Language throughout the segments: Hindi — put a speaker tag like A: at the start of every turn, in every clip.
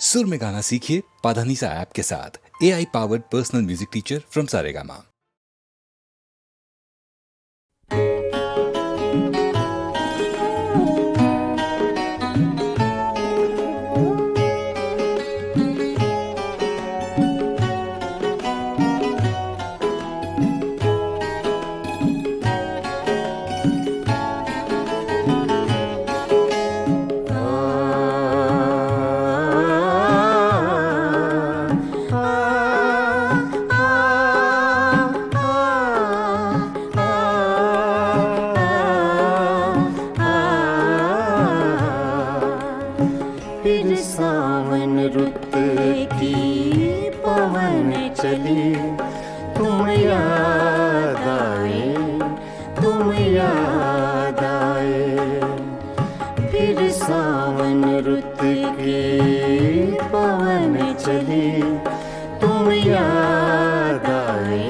A: सुर में गाना सीखिए पाधानीसा ऐप के साथ। AI powered personal music teacher from Saregama.
B: फिर सावन रुत की पवन चली, तुम याद आए, तुम याद आए। फिर सावन रुत की पवन चली, तुम याद आए,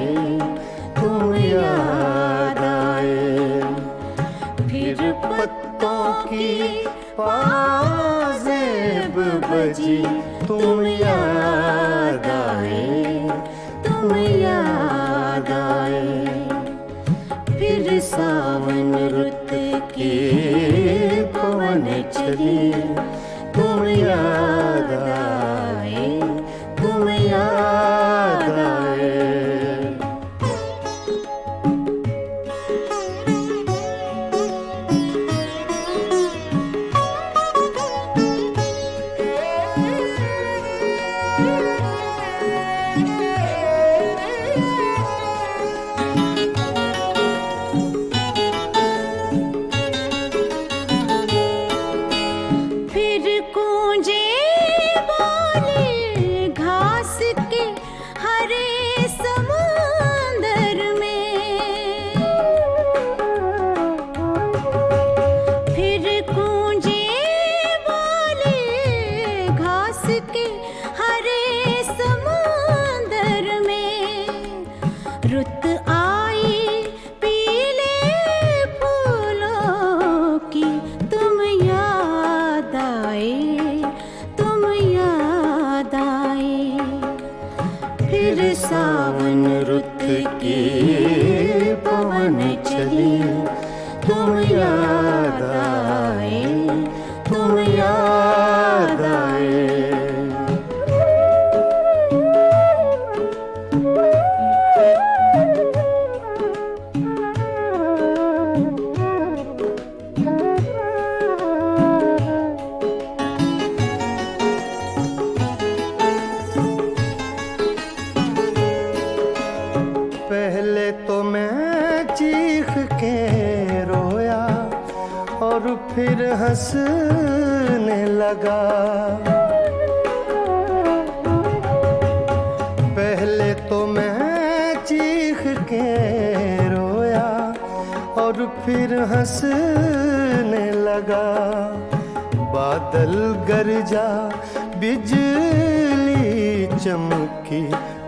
B: तुम याद आए। फिर पत्तों की पाजेब बजी, तुम याद आए, तुम याद आए। फिर सावन रुत की पवन चली, तुम याद आए, तुम याद आए। रुत आई पीले फूलों की, तुम याद आए, तुम याद आए। फिर सावन रुत की पवन चली, तुम याद आए, तुम याद आए। पहले तो मैं चीख के रोया और फिर हंसने लगा। पहले तो मैं चीख के रोया और फिर हंसने लगा। बादल गरजा, बिजली चमकी,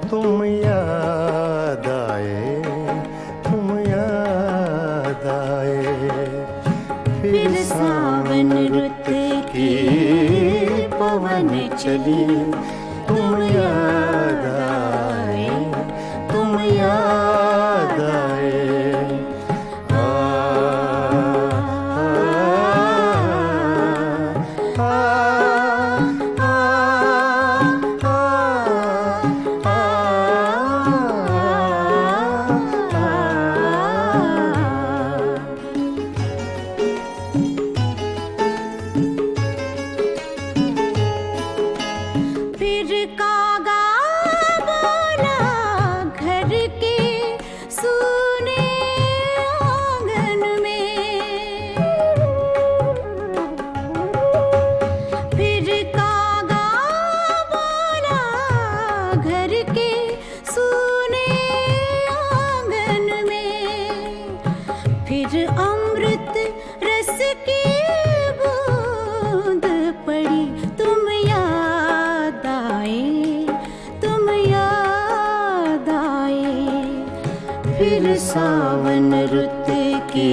B: तुम याद आए, तुम याद आए। फिर सावन रुत की पवन चली, तुम याद आए, तुम याद आए। फिर कागा बोला घर के सूने आंगन में। फिर कागा बोला घर के सूने आंगन में। फिर अमृत रस की बूंद पड़ी, तुम याद आए, तुम याद आए। फिर सावन रुत की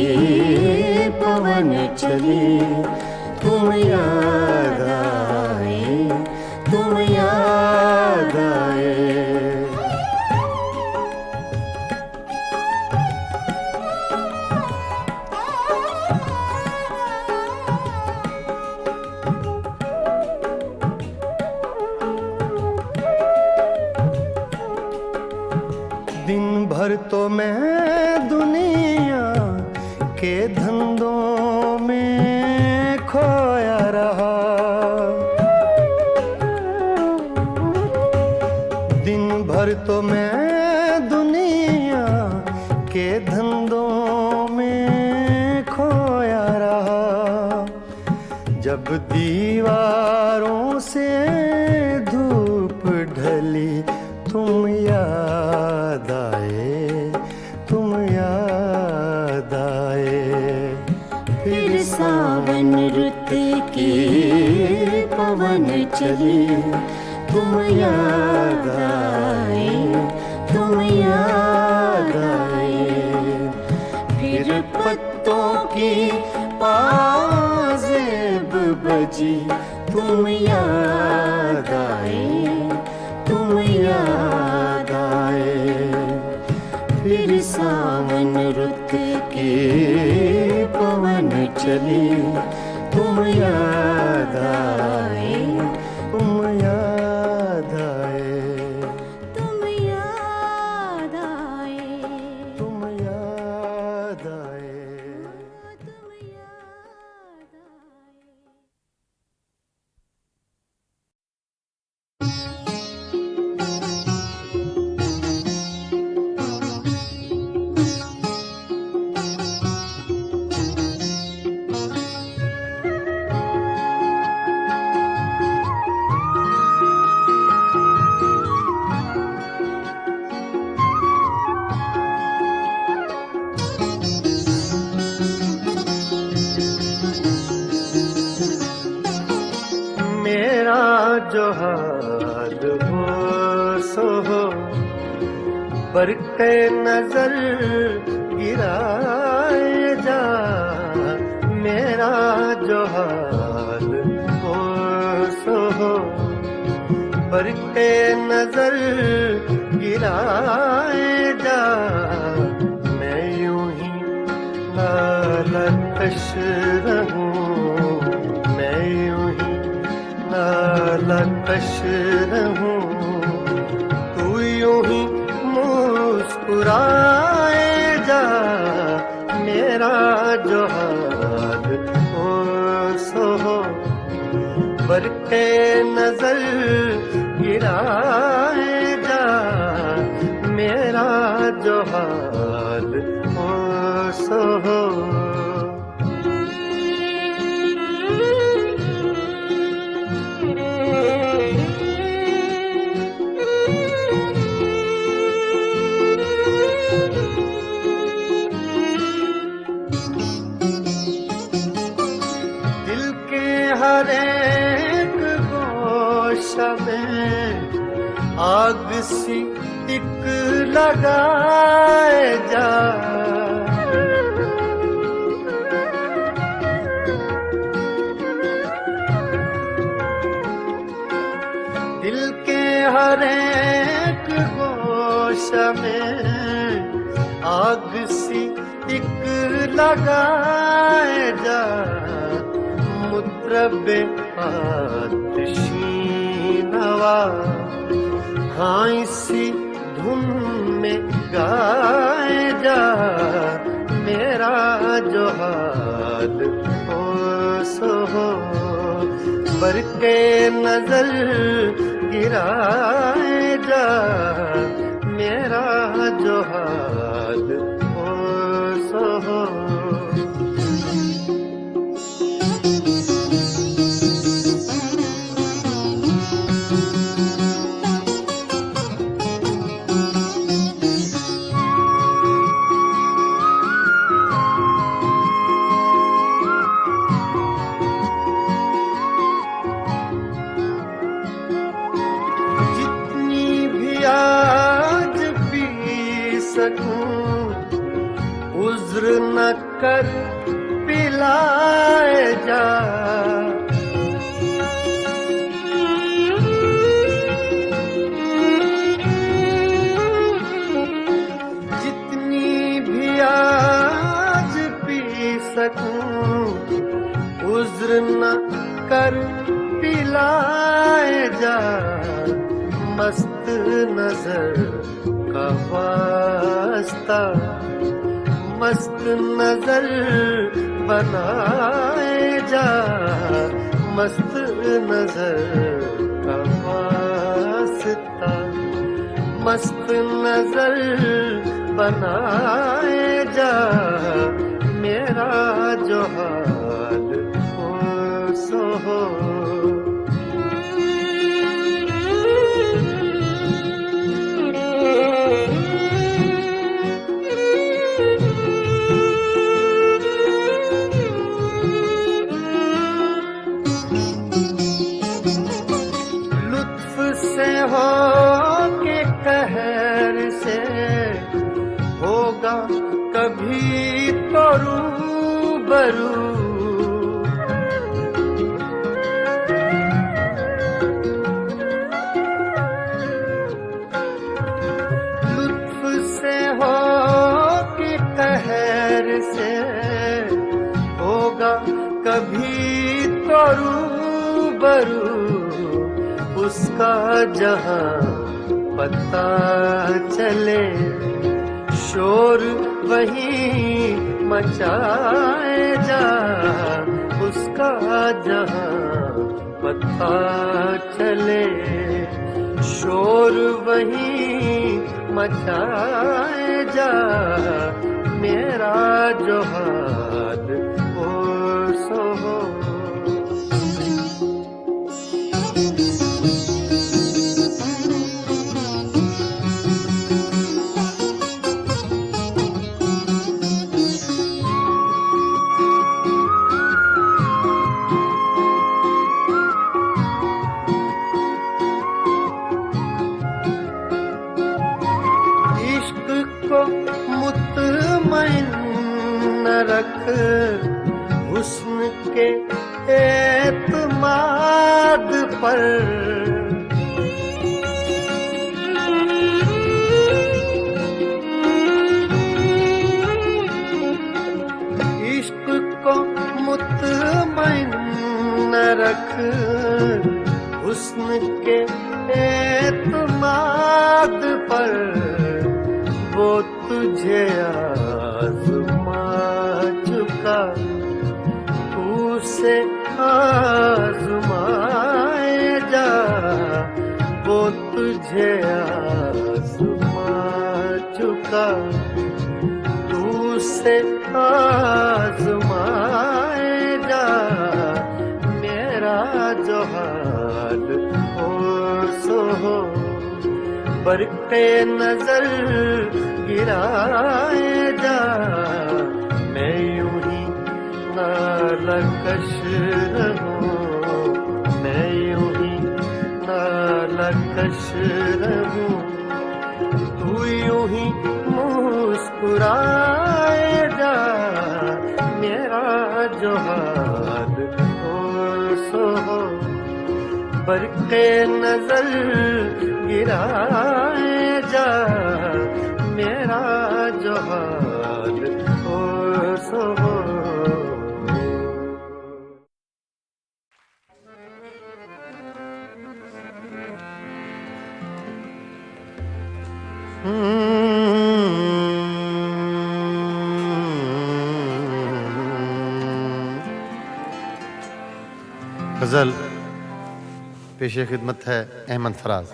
B: पवन चली, तुम याद आए,
C: तुम याद आए। दिन भर तो मैं दुनिया के धंधों में खोया रहा, दिन भर तो मैं दुनिया के धंधों में खोया रहा। जब दीवारों से धूप ढली तुम याद आए, तुम याद आए।
B: फिर सावन रुत की पवन चली तुम याद आए, तुम याद आए।
C: फिर पत्तों की पाजेब बजी तुम याद आए, तुम याद आए।
B: फिर सावन रुत
C: की पवन चली तुम याद आए, तुम याद आए,
B: तुम याद आए,
C: तुम याद आए।
B: तुम याद आए।
C: मेरा जो हाल हो सो हो, बरक़े नजर गिराए जा। मेरा जो हाल हो सो हो, बरक़े नजर गिराए जा। मैं यूं ही नालकश रहूं, मैं यूं ही नालकश रहूं, तू यूं ही मुस्कुराए जा। मेरा जो हाल हो सो हो, बरक़े नजर गिराए जा। मेरा जो हाल हो सो हो। हर एक गोशा में आग सी टिक लगाए जा। दिल के हर एक गोशा में आग सी टिक लगाए जा। मुतरबे आतिशी नवा हाँ इसी धुन में गाए जा। मेरा जो हाल हो सो हो, बरक़े नजर गिराए जा। मेरा जो हाल हो सो हो। उज्र न कर पिलाए जा। जा मस्त नजर का वास्ता, मस्त नजर बनाए जा मस्त नजर का वास्ता, मस्त नजर बनाए जा मेरा जो हाल हो सो हो। लुत्फ से हो के कहर से होगा कभी तो रूबरू, लुत्फ से हो के कहर से होगा कभी तो रूबरू, उसका जहां पता चले शोर वही मचाए जा, उसका जहां पता चले शोर वही मचाए जा मेरा जो हाल हो सो हो। को मुतमइन न रख हुस्न के एतमाद पर, इश्क को मुतमइन न रख हुस्न के एतमाद पर, वो तुझे आज़मा चुका तू से आज़माए जा, वो तुझे आज़मा चुका तू से आज़माए जा मेरा जो हाल हो सो हो। बरक़े नजर गिराए जा मैं यूं ही नालकश रहूं, मैं यूं ही नालकश रहूं, तू यूं ही मुस्कुराए जा मेरा जो हाल हो सो हो। बरक़े नजर गिराए जा मेरा जो हाल हो सो हो। गजल पेशे खिदमत है अहमद फराज।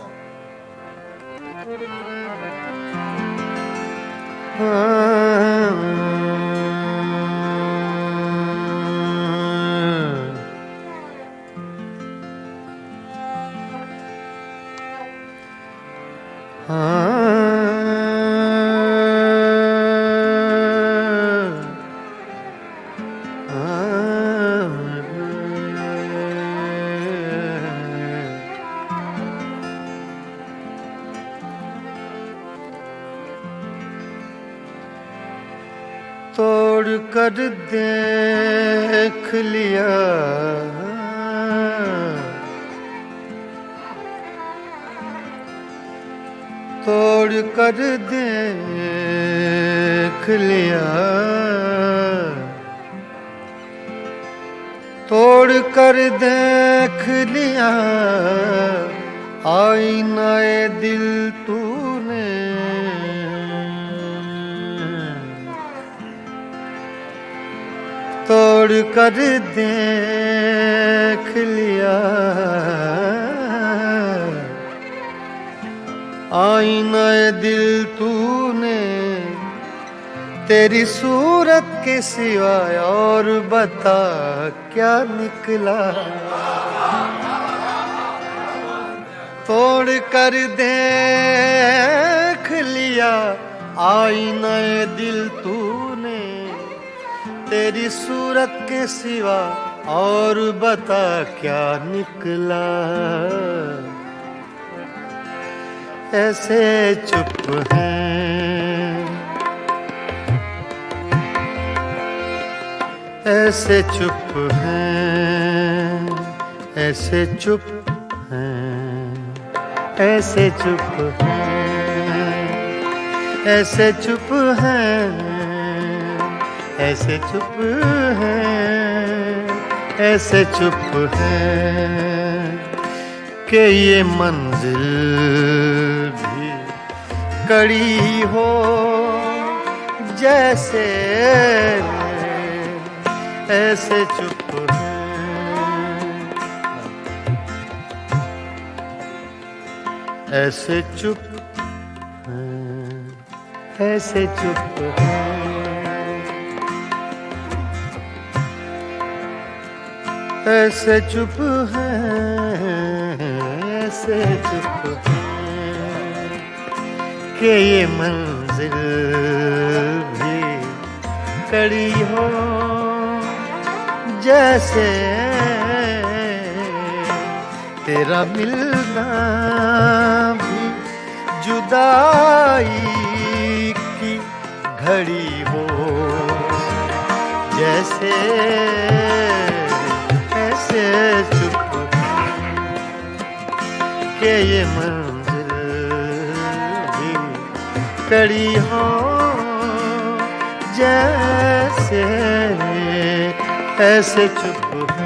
C: तोड़ कर देख लिया तोड़ कर देख लिया तोड़ कर देख लिया आईनाए दिल तूने तोड़ कर देख लिया, आईनाए दिल तूने तेरी सूरत के सिवाय और बता क्या निकला। तोड़ कर देख लिया आईनाए दिल तूने तेरी सूरत के सिवा और बता क्या निकला। ऐसे चुप हैं, ऐसे चुप हैं, ऐसे चुप हैं, ऐसे चुप हैं, ऐसे चुप हैं, ऐसे चुप हैं, ऐसे चुप हैं कि ये मंजिल भी कड़ी हो जैसे, ऐसे चुप हैं, ऐसे चुप हैं, ऐसे चुप हैं, ऐसे चुप हैं, ऐसे चुप हैं कि ये मंजिल भी कड़ी हो जैसे, तेरा मिलना भी जुदाई की घड़ी हो जैसे, ऐसे चुप कि ये मंजिल भी कड़ी हो जैसे, ऐसे चुप हैं।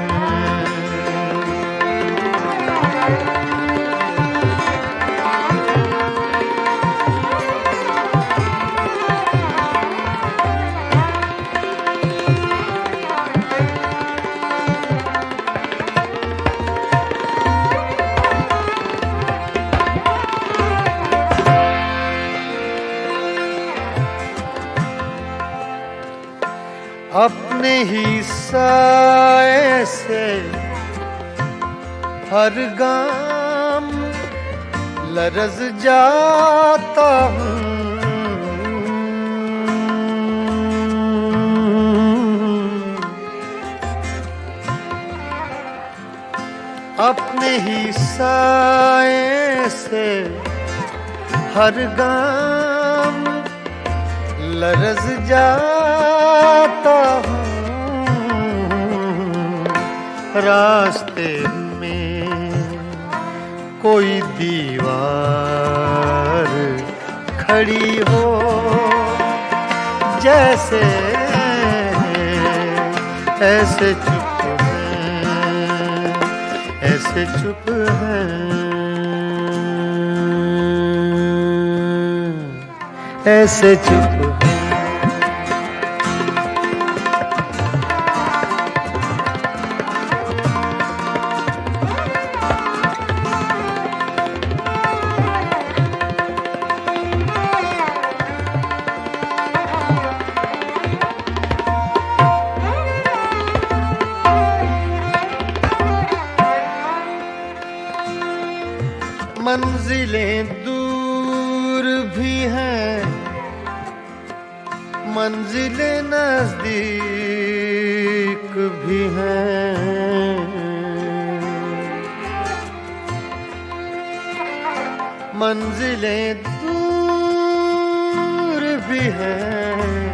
C: अपने ही साए से हर गाम लरज़ जाता हूँ, अपने ही साए से हर गाम लरज़ जाता हूँ, रास्ते में कोई दीवार खड़ी हो जैसे, ऐसे चुप हैं, ऐसे चुप हैं, ऐसे चुप हैं। मंजिलें दूर भी हैं, मंजिलें नजदीक भी हैं, मंजिलें दूर भी हैं,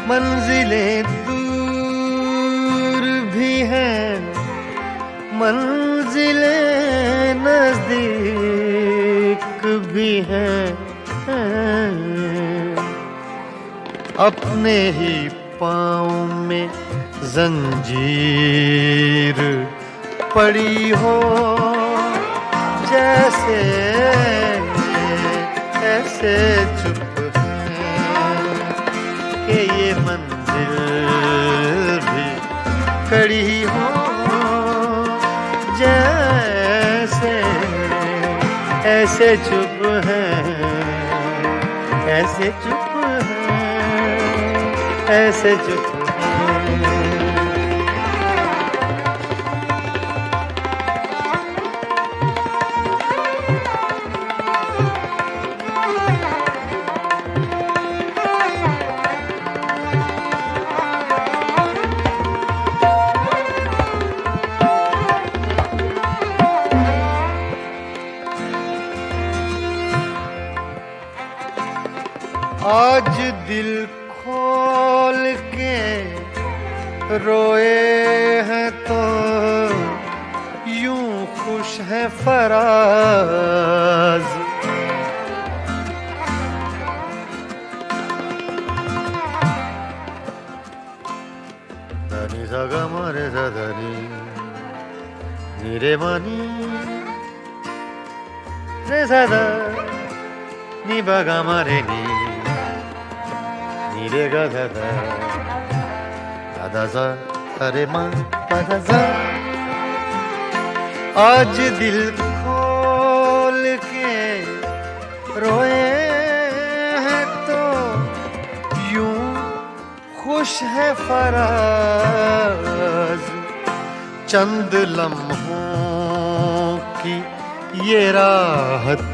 C: मंजिलें दूर भी हैं, मंजिलें नजदीक भी हैं, अपने ही पाँव में जंजीर पड़ी हो जैसे ऐसे चुप है कि ये मंजिल भी कड़ी हो, जैसे ऐसे चुप है, ऐसे चुप है, ऐसे चुप है। आज दिल खोल के रोए हैं तो यूं खुश है फराज, धनी सगा मारे धनी नीरे मानी रे सदा नी बगा मारे नी रे गा धा धा धा सा अरे माँ धा सा। आज दिल खोल के रोए हैं तो यूं खुश है फराज, चंद लम्हों की ये राहत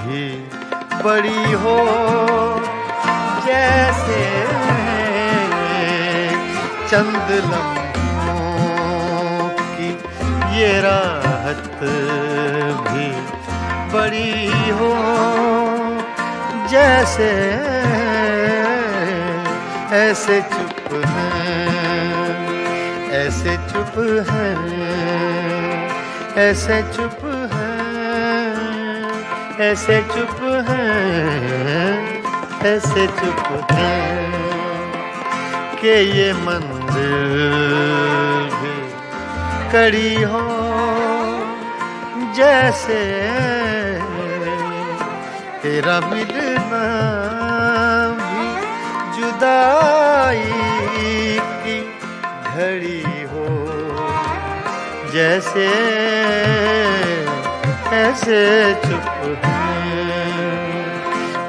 C: भी बड़ी हो, जैसे चंद लम्हों की ये राहत भी बड़ी हो, जैसे ऐसे चुप हैं, ऐसे चुप हैं, ऐसे चुप हैं, ऐसे चुप हैं, ऐसे चुप है कि ये मंजिल भी कड़ी हो, जैसे तेरा मिलना भी जुदाई की घड़ी हो, जैसे ऐसे चुप है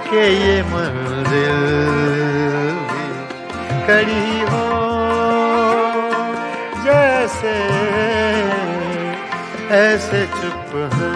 C: कि ये मंजिल भी कड़ी हो, जैसे ऐसे चुप है।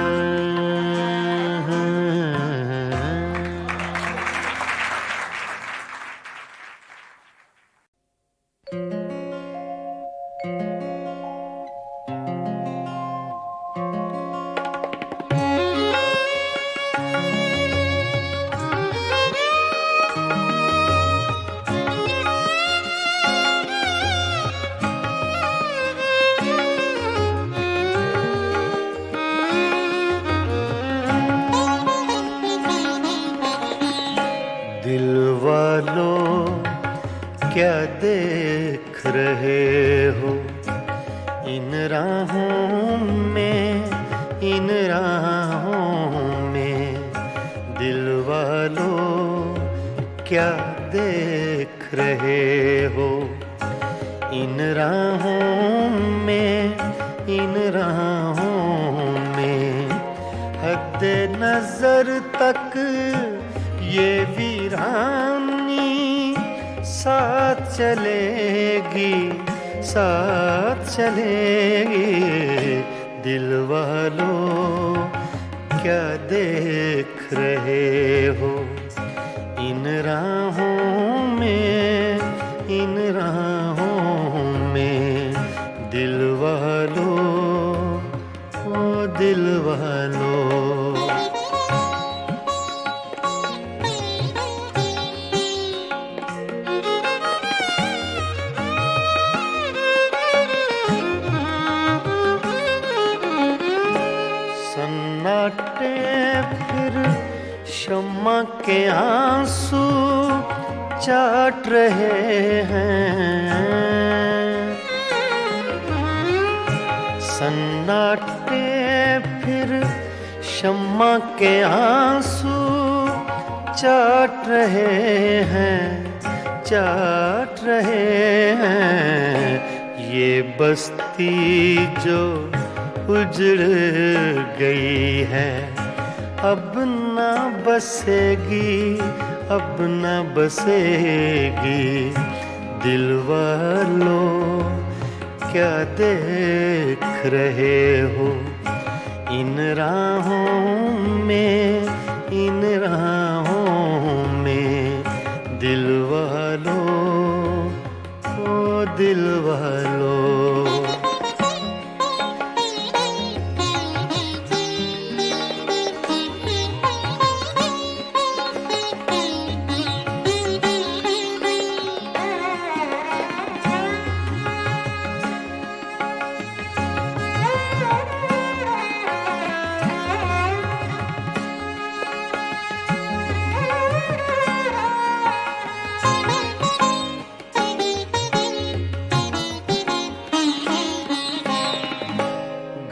C: दिल वालों क्या देख रहे हो इन राहों में, इन राहों में, दिल वालों क्या देख रहे हो इन राहों में, इन राहों में, हद नजर तक ये वीरानी साथ चलेगी, साथ चलेगी, दिल वालों क्या देख रहे हो इन राहों में, इन राहों में, दिल वालों, ओ दिल वालों। सन्नाटे फिर शम्मा के आंसू चाट रहे हैं, सन्नाटे फिर शम्मा के आंसू चाट रहे हैं, चाट रहे हैं। ये बस्ती जो उजड़ गई है अब न बसेगी, अब न बसेगी। दिल वालों क्या देख रहे हो इन राहों में, इन राहों में। दिल वालों, ओ दिल वालों।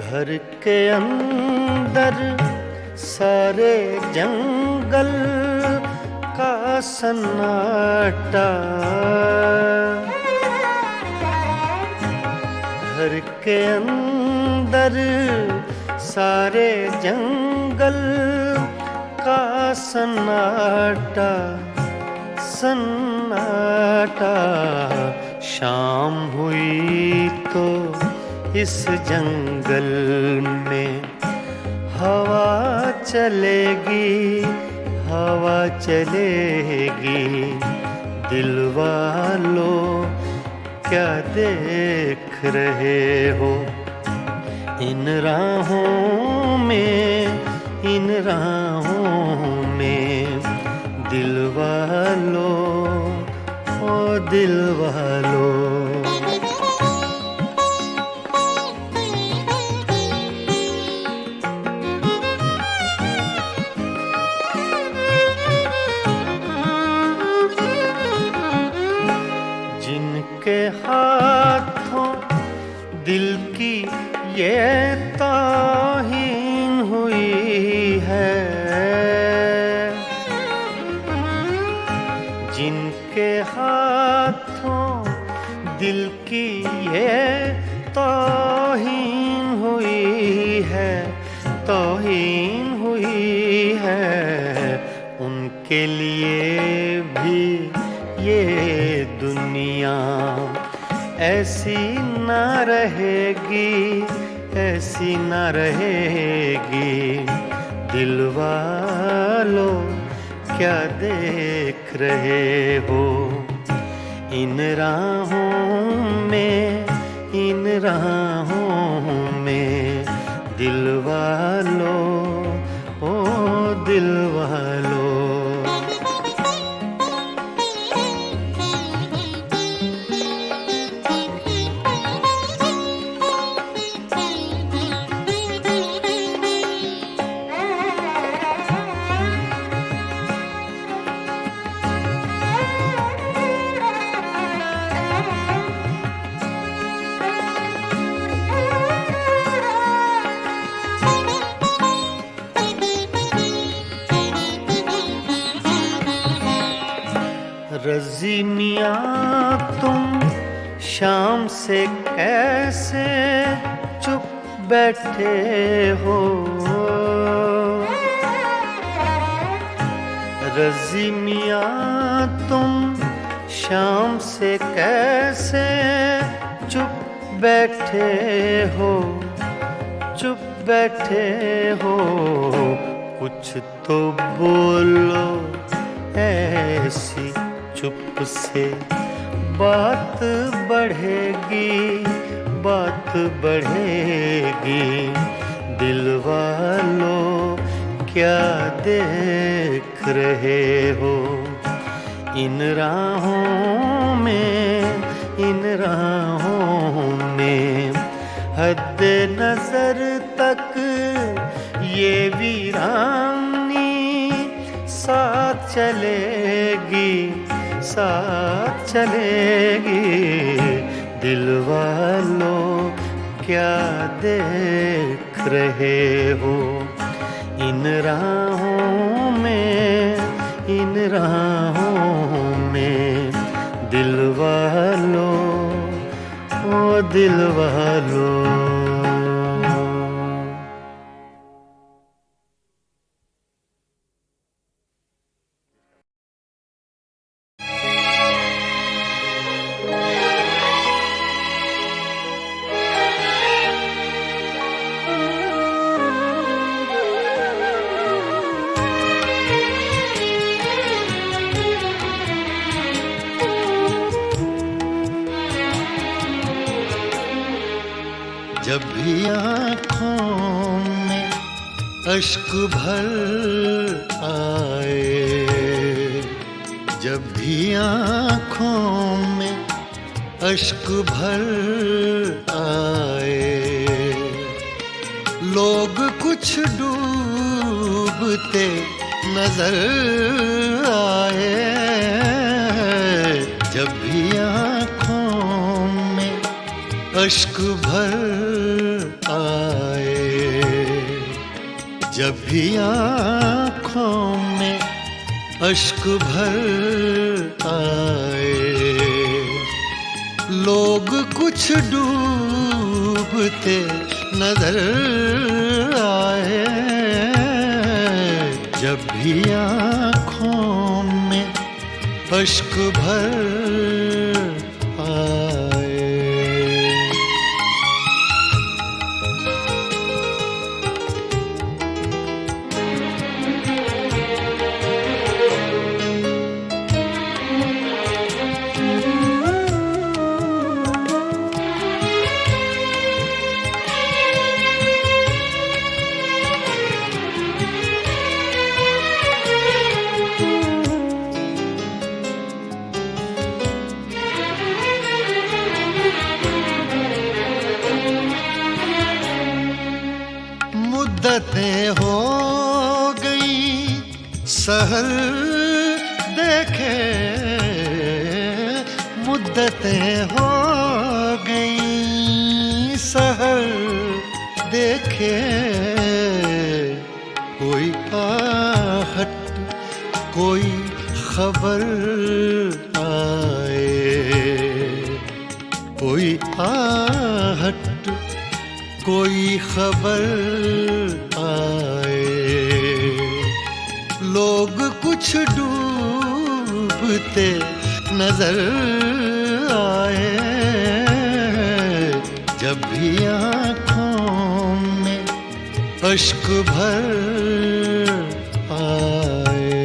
C: घर के अंदर सारे जंगल का सन्नाटा, घर के अंदर सारे जंगल का सन्नाटा, सन्नाटा। शाम हुई तो इस जंगल में हवा चलेगी, हवा चलेगी। दिल वालों क्या देख रहे हो इन राहों में, इन राहों में। दिल वालों, ओ दिल वालों। जिनके हाथों दिल की ये तौहीन हुई है, जिनके हाथों दिल की ये तौहीन हुई है, तौहीन हुई है। उनके लिए भी ये दुनिया ऐसी ना रहेगी, ऐसी ना रहेगी। दिल वालों क्या देख रहे हो इन राहों में, इन राहों में। दिल वालों, ओ दिल वालों। रज़ी मियाँ तुम शाम से कैसे चुप बैठे हो, रज़ी मियाँ तुम शाम से कैसे चुप बैठे हो, चुप बैठे हो। कुछ तो बोलो ऐसी चुप से बात बढ़ेगी, बात बढ़ेगी। दिल वालों क्या देख रहे हो इन राहों में, इन राहों में। हद नजर तक ये वीरानी साथ चलेगी, साथ चलेगी। दिल वालों क्या देख रहे हो। इन राहों में दिल वालों, ओ दिल वालों। जब भी आँखों में अश्क भर आए, जब भी आँखों में अश्क भर आए, लोग कुछ डूबते नजर आए। जब भी आँखों में अश्क भर आए, जब भी आँखों में अश्क भर आए, लोग कुछ डूबते नजर आए। जब भी आँखों में अश्क भर आए। मुद्दतें हो गई सहर देखे, मुद्दतें हो गई सहर देखे। कोई आहट कोई खबर आए, कोई आहट कोई खबर आए, लोग कुछ डूबते नजर आए। जब भी आँखों में अश्क भर आए।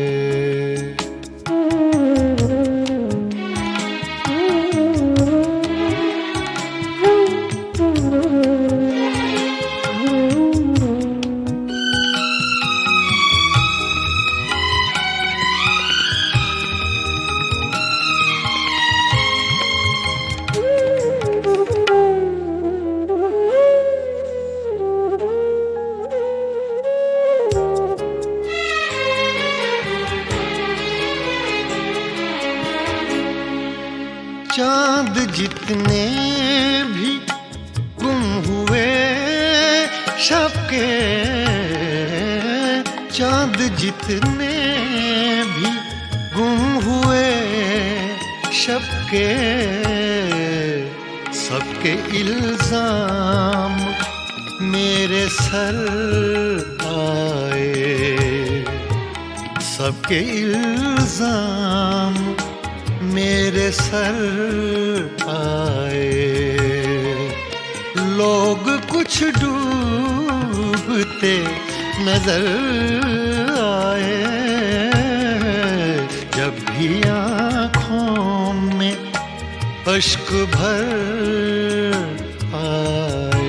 C: चांद जितने भी गुम हुए शब के, चांद जितने भी गुम हुए शब के, सबके इल्जाम मेरे सर आए, सबके इल्जाम मेरे सर आए। लोग कुछ डूबते नजर आए। जब भी आँखों में अश्क भर आए।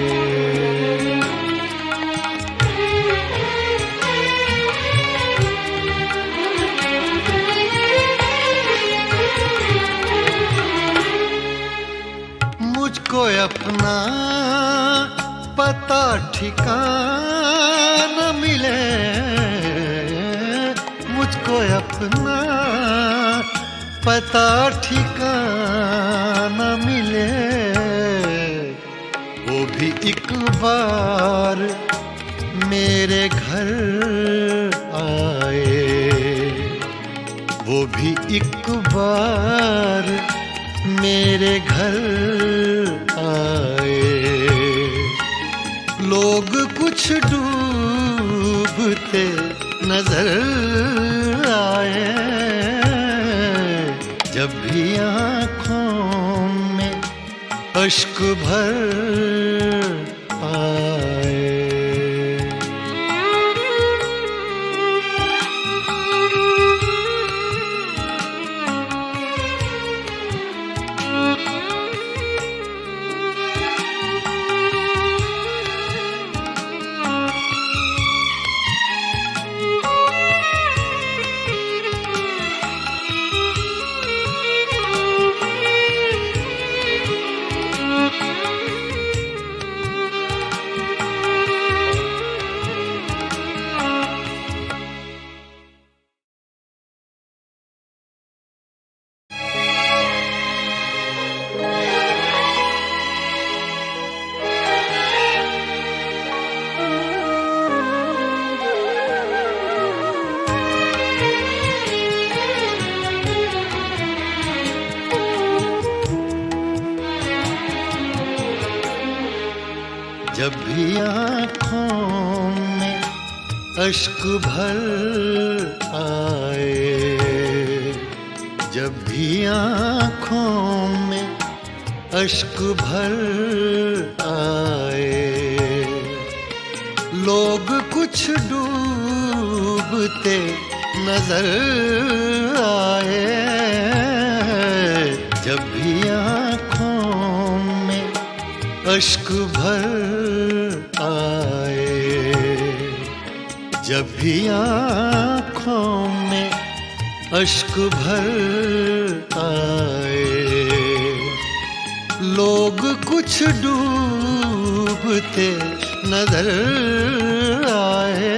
C: मुझको अपना पता ठिकाना मिले, मुझको अपना पता ठिकाना मिले, वो भी एक बार मेरे घर आए, वो भी एक बार मेरे घर आए। लोग कुछ डूबते नजर आए, जब भी आँखों में अश्क भर आए। जब भी आँखों में अश्क भर आए, जब भी आँखों में अश्क भर आए। लोग कुछ डूबते नजर आए, जब भी आँखों में अश्क भर आए। जब भी आँखों में अश्क भर आए, लोग कुछ डूबते नजर आए।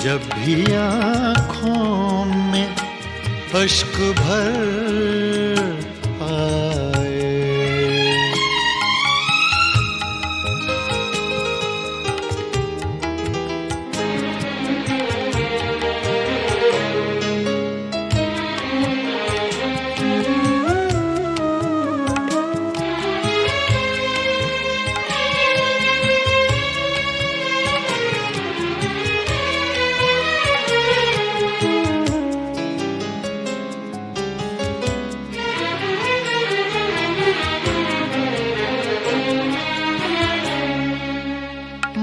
C: जब भी आँखों में अश्क भर आए।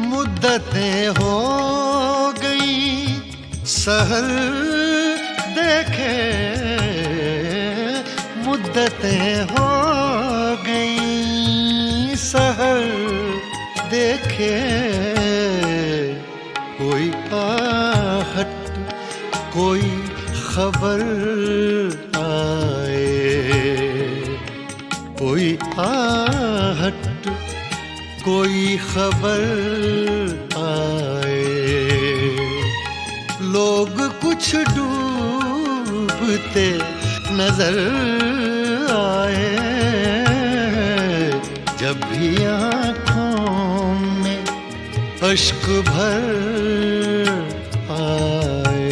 C: मुद्दतें हो गई सहर देखे, मुद्दतें हो गई सहर देखे। कोई आहट कोई खबर आए, कोई आहट कोई खबर आए। लोग कुछ डूबते नजर आए, जब भी आँखों में अश्क भर आए।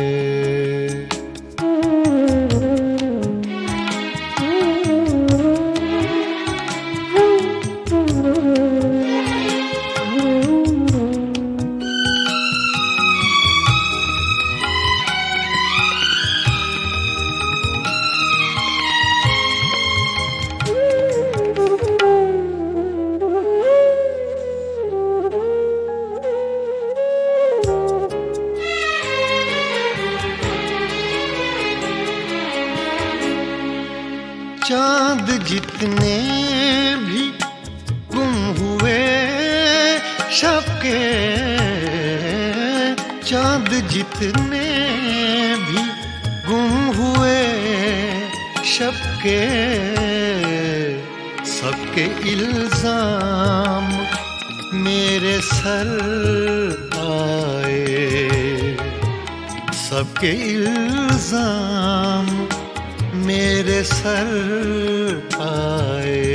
C: चांद जितने भी गुम हुए शब के, चांद जितने भी गुम हुए शब के, सबके इल्जाम मेरे सर आए। सबके इल्जाम मेरे सर आए।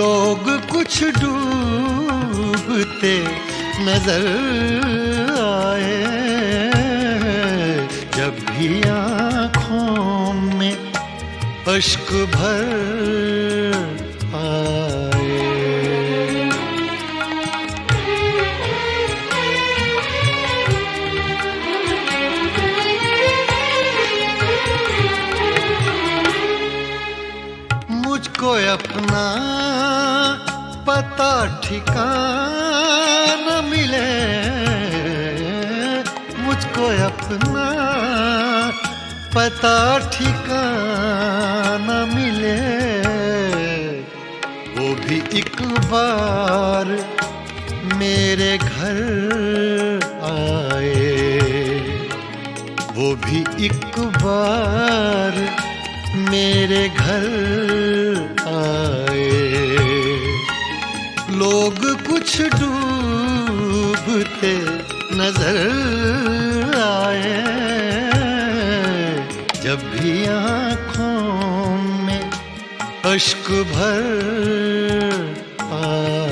C: लोग कुछ डूबते नजर आए, जब भी आँखों में अश्क भर आए। मुझको अपना पता ठिकाना मिले, मुझको अपना पता ठिकाना मिले, वो भी एक बार मेरे घर आए, वो भी एक बार मेरे घर आए। लोग कुछ डूबते नजर आए, जब भी आँखों में अश्क भर आए।